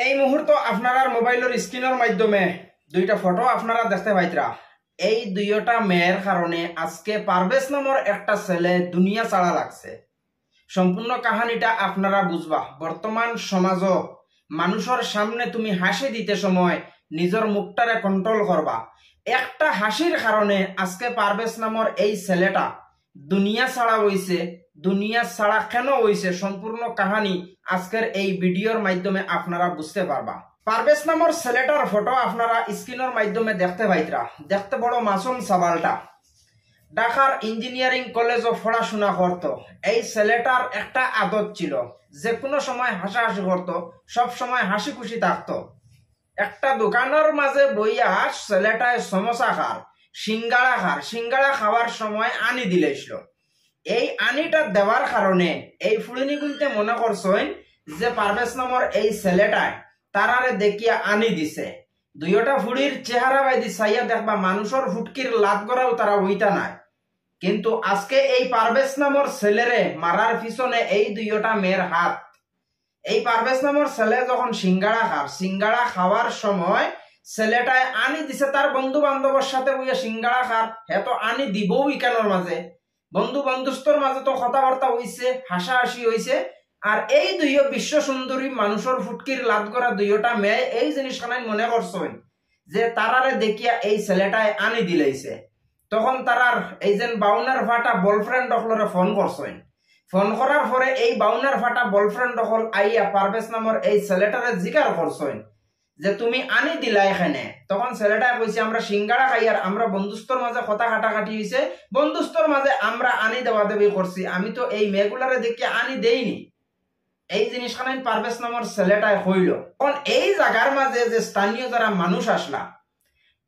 এই মুহূর্তে আপনার মোবাইলের স্ক্রিনের মাধ্যমে দুইটা ফটো আপনারা দেখতে পাইতরা। এই দুইটা মেয়ের কারণে আজকে পারভেজ নামের একটা ছেলে দুনিয়া ছাড়া লাগছে। সম্পূর্ণ কাহিনীটা আপনারা বুঝবা। বর্তমান সমাজ মানুষের সামনে তুমি হাসি দিতে সময় নিজের মুখটারে কন্ট্রোল করবা। একটা হাসির কারণে আজকে পারভেজ নামের এই ছেলেটা দুনিয়া ছাড়া হইছে। দুনিয়া ছাড়া কেন হইছে সম্পূর্ণ কাহিনী আজকের এই ভিডিওর মাধ্যমে আপনারা বুঝতে পারবা। পারভেজ নামের ছেলেটার ফটো আপনারা স্ক্রিনের মাধ্যমে দেখতে পাইতরা। দেখতে বড় মাসুম সাবালটা ঢাকার ইঞ্জিনিয়ারিং কলেজে পড়াশোনা করত। এই ছেলেটার একটা আদত ছিল, যে কোনো সময় হাসাহাসি করতো, সব সময় হাসি খুশি থাকতো। একটা দোকানের মাঝে বইয়া ছেলেটায় সমোসা সিঙ্গাড়া খাওয়ার সময় আনি দিলেছিল। এই আনিটা দেওয়ার কারণে এই ফুড়িনি গুলতে মনে করছেন যে পারভেজ নামের এই ছেলেটায় তারারে দেখিয়া আনি দিছে। দুইটা ফুড়ির চেহারা বাইদি চাইয়া দেখবা মানুষের ফুটকির লাত গড়াও তারা হইতা নাই। কিন্তু আজকে এই পারভেজ নামের ছেলেরে মারার পিছনে এই দুইটা মেয়ের হাত। এই পারভেজ নামের ছেলে যখন সিঙ্গাড়া খাওয়ার সময় ছেলেটায় আনি দিছে তার বন্ধু বান্ধবের সাথে বইয়া সিঙ্গাড়া খার। হ্যাঁ তো আনি দিবও ইকানোর মাঝে বন্ধু বান্ধবস্তর মাঝে তো কথাবার্তা হইছে, হাসাহাসি হইছে। আর এই দুইও বিশ্ব সুন্দরী মানুষের ফুটকির লাত গড়া দুইটা মেয়ে এই জিনিসখানাই মনে করছেন যে তারারে দেখিয়া এই ছেলেটায় আনি দিলাইছে। তখন তারার এই যে বাউনার ফাটা বয়ফ্রেন্ড দখলরে ফোন করছেন। ফোন করার পরে এই বাউনার ফাটা বয়ফ্রেন্ড দখল আইয়া পারভেজ নামের এই ছেলেটারে জিজ্ঞাসা করছেন যে তুমি আনি দিলা এখানে। তখন ছেলেটা কইছে আমরা সিঙ্গাড়া খাই আর আমরা বন্ধুস্তর মাঝে কথা কাটাকাটি হয়েছে, বন্ধুস্তর মাঝে আমরা আনি দেওয়া দেবী করছি, আমি তো এই মেয়েগুলারে দেখে আনি দেইনি। এই জিনিসখানে পারভেজ নামের ছেলেটাই হইল। তখন এই জায়গার মাঝে যে স্থানীয় যারা মানুষ আসলা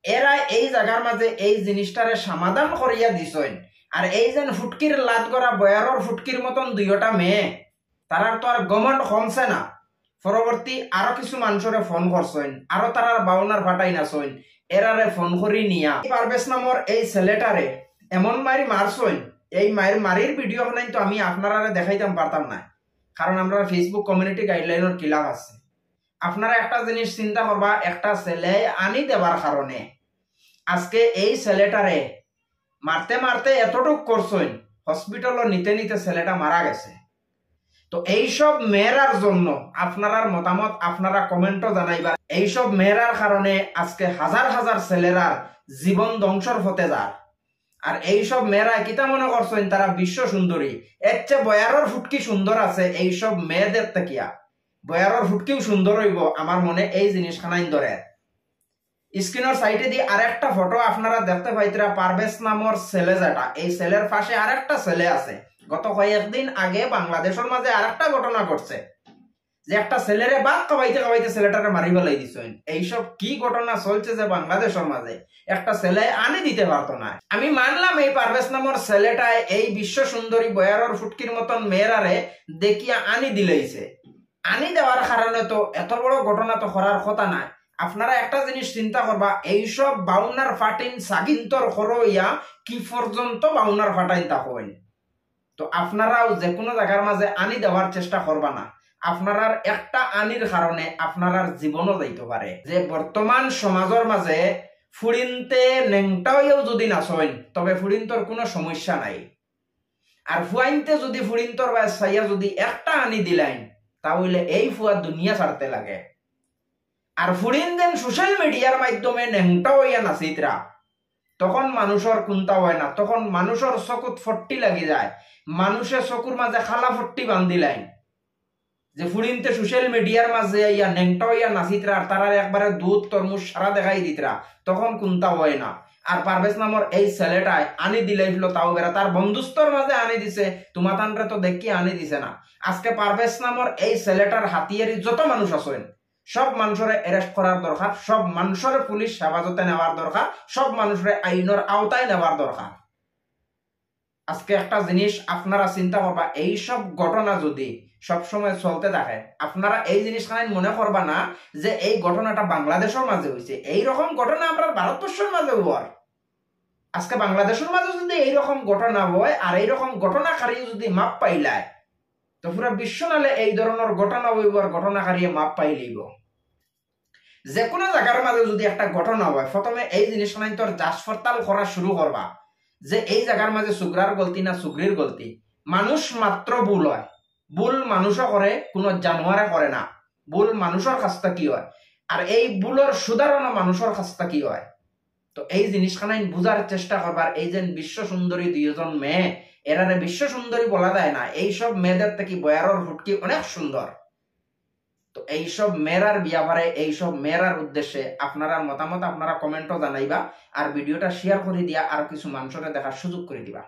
এরা এই জায়গার মাঝে এই জিনিসটারে সমাধান করিয়া দিছেন। আর এই যে ফুটকির লাত গড়া বয়ারর ফুটকির মতন দুইটা মেয়ে তারার তো আর গমন্ড কমছে না। পরবর্তী আরো কিছু মানুষরে ফোন করছেন, আরো তারার বাউনার ফাটাই নাছেন, এরারে ফোন করি নিয়া পারভেজ নামের এই ছেলেটারে এমন মারি মারছেন। এই মারির ভিডিও নাই তো আমি আপনারা দেখাইতাম পারতাম না, কারণ আমরা ফেসবুক কমিউনিটি গাইডলাইনের কিলাম আছে। আপনারা একটা জিনিস চিন্তা করবা, একটা ছেলে আনি দেবার কারণে আজকে এই ছেলেটারে মারতে মারতে এতটুক করছেন হসপিটালে নিতে নিতে ছেলেটা মারা গেছে। তো এইসব মেয়েরার জন্য আপনার মতামত আপনারা কমেন্টও জানাইবা। এইসব মেয়েরার কারণে আজকে হাজার হাজার ছেলেরার জীবন ধ্বংসর হতে যায়। আর এইসব মেয়েরা কিতা মনে করছেন তারা বিশ্ব সুন্দরী, এর চেয়ে বয়ারর ফুটকি সুন্দর আছে এইসব মেয়েদের তেকিয়া। বয়ারর ফুটকিও সুন্দর হইব আমার মনে এই জিনিসখানাই ধরে। স্ক্রিনের সাইডে দিয়ে আরেকটা ফটো আপনারা দেখতে পাইতরা। পারভেজ নামের ছেলে যেটা, এই ছেলের পাশে আরেকটা ছেলে আছে। গত কয়েকদিন আগে বাংলাদেশের মাঝে আরেকটা ঘটনা ঘটছে যে একটা ছেলেরে বাদ খাওয়াইতে খাওয়াইতে ছেলেটারে মারি ফেলাই দিছেন। এইসব কি ঘটনা চলছে যে বাংলাদেশের মাঝে একটা ছেলে আনি দিতে পারতো না। আমি মানলাম এই পারভেজ নামের ছেলেটায় এই বিশ্ব সুন্দরী বয়ারর ফুটকির মতন মেয়েরারে দেখিয়া আনি দিলেইছে। আনি দেওয়ার কারণে তো এত বড় ঘটনা তো করার কথা না। আপনারা একটা জিনিস চিন্তা করবা, এইসব বাউনার ফাটিন সাগিন্তর হইয়া কি পর্যন্ত বাউনার ফাটাইন তা হইন। তো আপনারাও যে কোনো জায়গার মাঝে আনি দেওয়ার চেষ্টা করবা না। আপনার একটা আনির কারণে আপনার জীবনও যাইতে পারে। যে বর্তমান সমাজের মাঝে ফুড়িনতে নেংটাও যদি নাচেন তবে ফুড়িন্তর কোনো সমস্যা নাই। আর ফুয়াইনতে যদি ফুড়িন্তর বা সাইয়া যদি একটা আনি দিলেন তাহলে এই ফুয়া দুনিয়া ছাড়তে লাগে। আর ফুড়িন দেন সোশ্যাল মিডিয়ার মাধ্যমে নেংটা হইয়া নাচিতরা তখন মানুষের কুন্তা হয় না, তখন মানুষের চকুত ফট্টি লাগি যায়। মানুষের চকুর মাঝে খালা ফট্টি বান্ধিলেন যে ফুড়িনতে সোশ্যাল মিডিয়ার মাঝে ইয়া নেংটা হইয়া নাচিতরা আর তারা একবারে দুধ তরমুজ সারা দেখাই দিতরা তখন কুন্তা হয় না। আর পারভেজ নামের এই ছেলেটায় আনি দিলাইছিল, তাও বেড়া তার বন্ধুস্তর মাঝে আনি দিছে, তোমাতানরে তো দেখি আনি দিছে না। আজকে পারভেজ নামের এই ছেলেটার হাতিয়ারি যত মানুষ আছেন সব মানুষের অ্যারেস্ট করার দরকার, সব মানুষের পুলিশ হেফাজতে নেওয়ার দরকার, সব মানুষের আইনের আওতায় নেওয়ার দরকার। আজকে একটা জিনিস আপনারা চিন্তা করবা, এইসব ঘটনা যদি সবসময় চলতে থাকে আপনারা এই জিনিসখানে মনে করবা না যে এই ঘটনাটা বাংলাদেশের মাঝে হয়েছে। এইরকম ঘটনা আপনার ভারতবর্ষের মাঝে হওয়ার। আজকে বাংলাদেশের মাঝে যদি এইরকম ঘটনা হয় আর এইরকম ঘটনাকারী যদি মাপ পাইলায় তো পুরা বিশ্ব নালে এই ধরনের ঘটনা হইব আর ঘটনাকারী মাপ পাইলিব। যে কোনো জায়গার মাঝে যদি একটা ঘটনা হয় প্রথমে এই জিনিস নাই তোর যাচ পড়তাল করা শুরু করবা যে এই জায়গার মাঝে সুগ্রার গলতি না সুগ্রির গলতি। মানুষ মাত্র ভুল হয়, ভুল মানুষও করে, কোনো জানোয়ারে করে না। ভুল মানুষের কাছটা কি হয় আর এই ভুলের সুধারণা মানুষের কাছটা কি হয়। তো এই জিনিসখানাই বুঝার চেষ্টা করবার। এই যে বিশ্ব সুন্দরী দুইজন মেয়ে, এরারে বিশ্ব সুন্দরী বলা যায় না, এইসব মেয়েদের থেকে বয়ারর হুটকি অনেক সুন্দর। তো এইসব মেয়েরার ব্যাপারে, এইসব মেয়েরার উদ্দেশ্যে আপনারা মতামত আপনারা কমেন্টও জানাইবা আর ভিডিওটা শেয়ার করে দিয়া আর কিছু মানুষের দেখার সুযোগ করে দিবা।